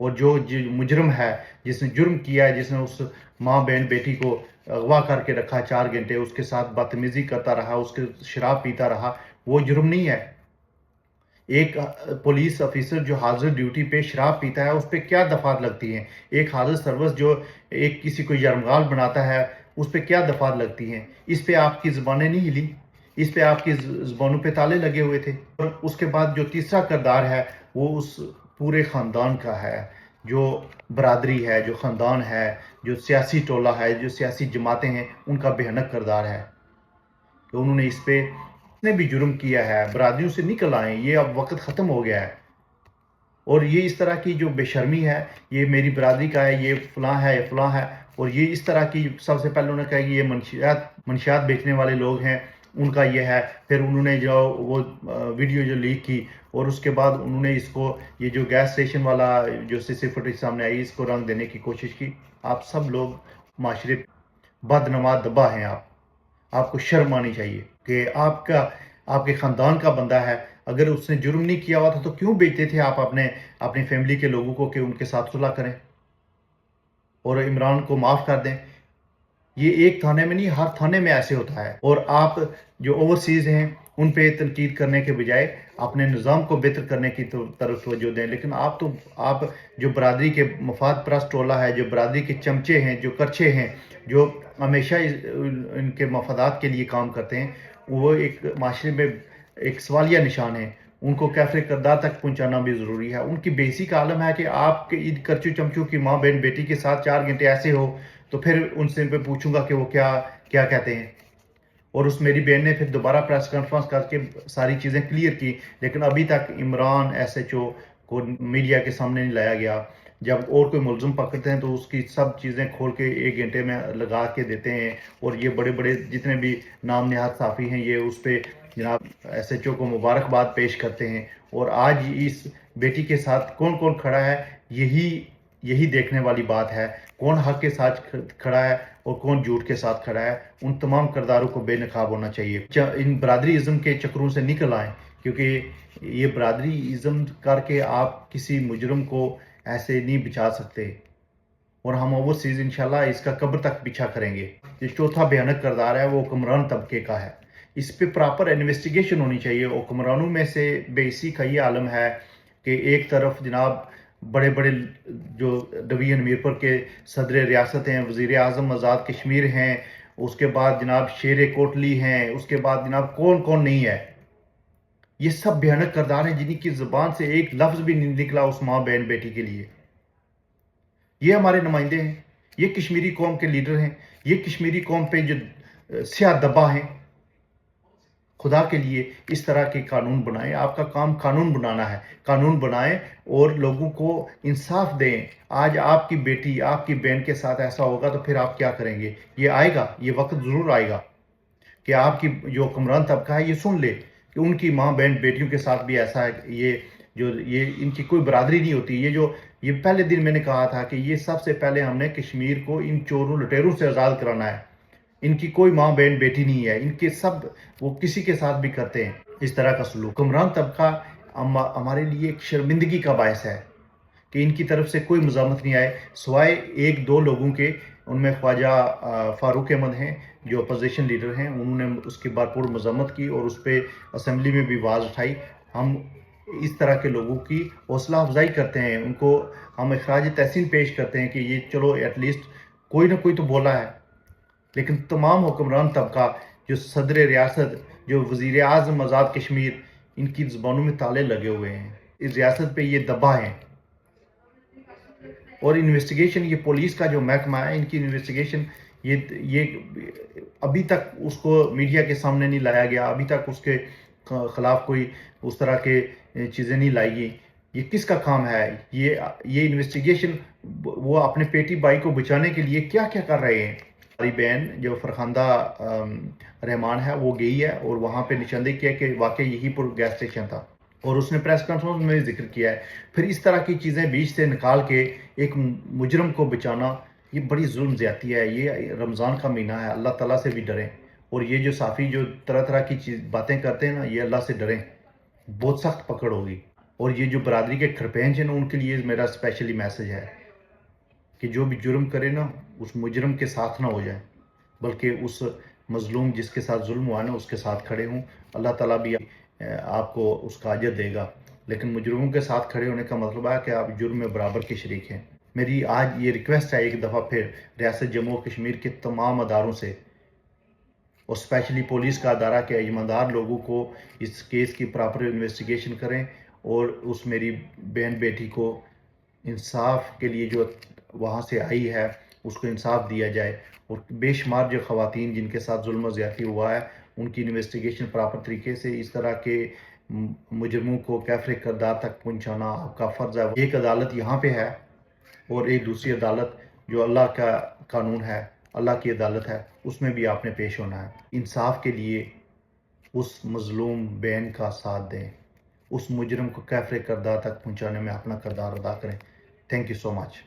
اور جو مجرم ہے جس نے جرم کیا ہے، جس نے اس ماں بہن بیٹی کو اغوا کر کے رکھا 4 گھنٹے، اس کے ساتھ بدتمیزی کرتا رہا، اس کے شراب پیتا رہا، وہ جرم نہیں ہے۔ ایک پولیس افیسر جو حاضر ڈیوٹی پہ شراب پیتا ہے، اس پہ کیا دفعات لگتی ہیں؟ ایک حاضر سروس جو ایک کسی کو یرغمال بناتا ہے، اس پہ کیا دفعات لگتی ہیں؟ اس پہ آپ کی زبانیں نہیں ہلی، اس پہ آپ کی زبانوں پہ تالے لگے ہوئے تھے۔ اور اس کے بعد جو تیسرا کردار ہے وہ اس پورے خاندان کا ہے، جو برادری ہے، جو خاندان ہے، جو سیاسی ٹولہ ہے، جو سیاسی جماعتیں ہیں، ان کا بھیانک کردار ہے کہ انہوں نے اس پہ نے بھی جرم کیا ہے، برادریوں سے نکل آئیں، یہ اب وقت ختم ہو گیا ہے۔ اور یہ اس طرح کی جو بے شرمی ہے، یہ میری برادری کا ہے، یہ فلاں ہے، یہ فلاں ہے، اور یہ اس طرح کی سب سے پہلے انہوں نے کہا کہ یہ منشیات بیچنے والے لوگ ہیں، ان کا یہ ہے۔ پھر انہوں نے جو وہ ویڈیو جو لیک کی، اور اس کے بعد انہوں نے اس کو یہ جو گیس اسٹیشن والا جو CC فوٹیج سامنے آئی، اس کو رنگ دینے کی کوشش کی۔ آپ سب لوگ معاشرے بدنما دبا ہیں، آپ کو شرم آنی چاہیے کہ آپ کے خاندان کا بندہ ہے، اگر اس نے جرم نہیں کیا ہوا تھا تو کیوں بیچتے تھے آپ اپنی فیملی کے لوگوں کو کہ ان کے ساتھ صلح کریں اور عمران کو معاف کر دیں؟ یہ ایک تھانے میں نہیں، ہر تھانے میں ایسے ہوتا ہے۔ اور آپ جو اوورسیز ہیں ان پہ تنقید کرنے کے بجائے اپنے نظام کو بہتر کرنے کی طرف توجہ دیں۔ لیکن آپ جو برادری کے مفاد پرست ٹولہ ہے، جو برادری کے چمچے ہیں، جو کرچے ہیں، جو ہمیشہ ان کے مفادات کے لیے کام کرتے ہیں، وہ ایک معاشرے میں ایک سوالیہ نشان ہے۔ ان کو کیفر کردار تک پہنچانا بھی ضروری ہے۔ ان کی بیسک عالم ہے کہ آپ کے ان کرچو چمچوں کی ماں بہن بیٹی کے ساتھ 4 گھنٹے ایسے ہو تو پھر ان سے پہ پوچھوں گا کہ وہ کیا کہتے ہیں۔ اور اس میری بہن نے پھر دوبارہ پریس کانفرنس کر کے ساری چیزیں کلیئر کی، لیکن ابھی تک عمران SHO کو میڈیا کے سامنے نہیں لایا گیا۔ جب اور کوئی ملزم پکڑتے ہیں تو اس کی سب چیزیں کھول کے 1 گھنٹے میں لگا کے دیتے ہیں، اور یہ بڑے بڑے جتنے بھی نام نہاد صحافی ہیں یہ اس پہ جناب SHO کو مبارکباد پیش کرتے ہیں۔ اور آج اس بیٹی کے ساتھ کون کون کھڑا ہے، یہی دیکھنے والی بات ہے، کون حق کے ساتھ کھڑا ہے اور کون جھوٹ کے ساتھ کھڑا ہے۔ ان تمام کرداروں کو بے نقاب ہونا چاہیے۔ ان برادری ازم کے چکروں سے نکل آئیں، کیونکہ یہ برادری ازم کر کے آپ کسی مجرم کو ایسے نہیں بچا سکتے، اور ہم اوورسیز انشاءاللہ اس کا قبر تک پیچھا کریں گے۔ یہ چوتھا بھیانک کردار ہے وہ حکمران طبقے کا ہے، اس پہ پراپر انویسٹیگیشن ہونی چاہیے۔ حکمرانوں میں سے بیسی کا یہ عالم ہے کہ ایک طرف جناب بڑے بڑے جو ڈویژن میرپور کے صدر ریاست ہیں، وزیر اعظم آزاد کشمیر ہیں، اس کے بعد جناب شیر کوٹلی ہیں، اس کے بعد جناب کون نہیں ہے۔ یہ سب بھیانک کردار ہیں جن کی زبان سے ایک لفظ بھی نہیں نکلا اس ماں بہن بیٹی کے لیے۔ یہ ہمارے نمائندے ہیں، یہ کشمیری قوم کے لیڈر ہیں، یہ کشمیری قوم پہ جو سیاہ دبا ہیں۔ خدا کے لیے اس طرح کے قانون بنائیں، آپ کا کام قانون بنانا ہے، قانون بنائیں اور لوگوں کو انصاف دیں۔ آج آپ کی بیٹی، آپ کی بہن کے ساتھ ایسا ہوگا تو پھر آپ کیا کریں گے؟ یہ آئے گا، یہ وقت ضرور آئے گا کہ آپ کی جو حکمران طبقہ ہے یہ سن لے کہ ان کی ماں بہن بیٹیوں کے ساتھ بھی ایسا ہے۔ یہ ان کی کوئی برادری نہیں ہوتی۔ یہ پہلے دن میں نے کہا تھا کہ یہ سب سے پہلے ہم نے کشمیر کو ان چوروں لٹیروں سے آزاد کرانا ہے۔ ان کی کوئی ماں بہن بیٹی نہیں ہے، ان کے سب وہ کسی کے ساتھ بھی کرتے ہیں اس طرح کا سلوک۔ حکمران طبقہ ہمارے لیے ایک شرمندگی کا باعث ہے کہ ان کی طرف سے کوئی مزاحمت نہیں آئے سوائے 1-2 لوگوں کے۔ ان میں خواجہ فاروق احمد ہیں جو اپوزیشن لیڈر ہیں، انہوں نے اس کی بھرپور مذمت کی اور اس پہ اسمبلی میں بھی آواز اٹھائی۔ ہم اس طرح کے لوگوں کی حوصلہ افزائی کرتے ہیں، ان کو ہم اخراج تحسین پیش کرتے ہیں کہ یہ چلو ایٹ لیسٹ کوئی نہ کوئی تو بولا ہے۔ لیکن تمام حکمران طبقہ، جو صدر ریاست، جو وزیر اعظم آزاد کشمیر، ان کی زبانوں میں تالے لگے ہوئے ہیں، اس ریاست پہ یہ دبا ہیں۔ اور انویسٹیگیشن، یہ پولیس کا جو محکمہ ہے، ان کی انویسٹیگیشن یہ ابھی تک اس کو میڈیا کے سامنے نہیں لایا گیا، ابھی تک اس کے خلاف کوئی اس طرح کے چیزیں نہیں لائی گئی۔ یہ کس کا کام ہے؟ یہ انویسٹیگیشن وہ اپنے بیٹی بھائی کو بچانے کے لیے کیا کیا کر رہے ہیں؟ ہماری بہن جو فرخندہ رحمان ہے وہ گئی ہے اور وہاں پہ نشاندہی کیا کہ واقعی یہی پر گیس اسٹیشن تھا، اور اس نے پریس کانفرنس میں ذکر کیا ہے۔ پھر اس طرح کی چیزیں بیچ سے نکال کے ایک مجرم کو بچانا، یہ بڑی ظلم زیادتی ہے۔ یہ رمضان کا مہینہ ہے، اللہ تعالیٰ سے بھی ڈریں۔ اور یہ جو صحافی جو طرح طرح کی باتیں کرتے ہیں نا، یہ اللہ سے ڈریں، بہت سخت پکڑ ہوگی۔ اور یہ جو برادری کے کھرپینچ ہیں نا، ان کے لیے میرا اسپیشلی میسج ہے کہ جو بھی جرم کرے نا، اس مجرم کے ساتھ نہ ہو جائے، بلکہ اس مظلوم جس کے ساتھ ظلم ہوا نا اس کے ساتھ کھڑے ہوں. اللہ تعالیٰ بھی آپ کو اس کا اجر دے گا. لیکن مجرموں کے ساتھ کھڑے ہونے کا مطلب ہے کہ آپ جرم میں برابر کے شریک ہیں. میری آج یہ ریکویسٹ ہے ایک دفعہ پھر ریاست جموں و کشمیر کے تمام اداروں سے، اور اسپیشلی پولیس کا ادارہ، کہ ایماندار لوگوں کو اس کیس کی پراپر انویسٹیگیشن کریں اور اس میری بہن بیٹی کو انصاف کے لیے جو وہاں سے آئی ہے اس کو انصاف دیا جائے. اور بے شمار جو خواتین جن کے ساتھ ظلم و زیادتی ہوا ہے ان کی انویسٹیگیشن پراپر طریقے سے، اس طرح کے مجرموں کو کیفر کردار تک پہنچانا آپ کا فرض ہے. ایک عدالت یہاں پہ ہے اور ایک دوسری عدالت جو اللہ کا قانون ہے، اللہ کی عدالت ہے، اس میں بھی آپ نے پیش ہونا ہے. انصاف کے لیے اس مظلوم بہن کا ساتھ دیں، اس مجرم کو کیفر کردار تک پہنچانے میں اپنا کردار ادا کریں. Thank you so much.